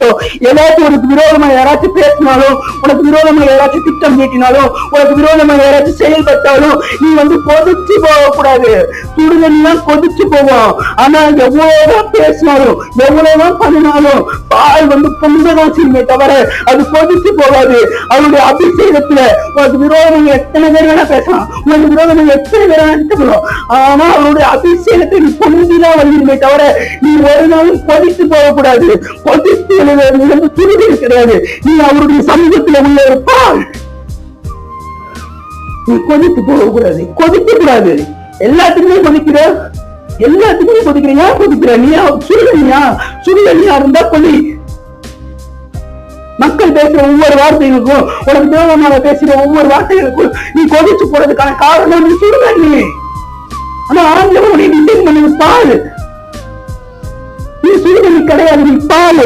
இருக்கட்டும். ஏதாச்சும் உனக்கு விரோதமா யாராச்சும் பேசினாலும், உனக்கு விரோதமா யாராச்சும் திட்டம் தீட்டினாலும், உனக்கு விரோதமா யாராச்சும் செயல்பட்டாலும் நீ கொதிச்சு போகக்கூடாது. சுடுதண்ணி கொதிச்சு போவோம். ஆனா எவ்வளவுதான் பேசினாலும் எவ்வளவுதான் பண்ணினாலும் பால் பொங்கதான் செய்யுமே தவிர அது கொதிச்சு போகாது. அவருடைய அபிஷேகத்துல உனக்கு விரோதம் எத்தனை பேர் வேணா பேசலாம், உனக்கு விரோதம் எத்தனை பேர் வேணா எடுத்துக்கணும். ஆனா அவருடைய அபிஷேகத்தை நீ பொங்கிதான் வந்துருமே தவிர நீ ஒரு நாளும் கொதித்து போகக்கூடாது. கொதித்து சுடுதல் கிடையாது. நீ அவருடைய சமூகத்துல உள்ள ஒரு பால். நீ கொதித்து போகக்கூடாது, கொதிக்க கூடாது. எல்லாத்துக்குமே கொதிக்கிற, எல்லாத்துக்குமே கொதிக்கிற. ஏன் கொதிக்கிற? நீயா சுடுதண்ணியா? சுடுதண்ணியா இருந்தா கொதி. மக்கள் பேசுற ஒவ்வொரு வார்த்தைகளுக்கும், உனக்கு விரோதமாக பேசுற ஒவ்வொரு வார்த்தைகளுக்கும் நீ கொதிச்சு போறதுக்கான காரணம் நீ சுடுதண்ணி. ஆனா ஆண்டவர் உன்னை டிசைன் பண்ணது பால். நீ சுடுதண்ணி கிடையாது, நீ பால்.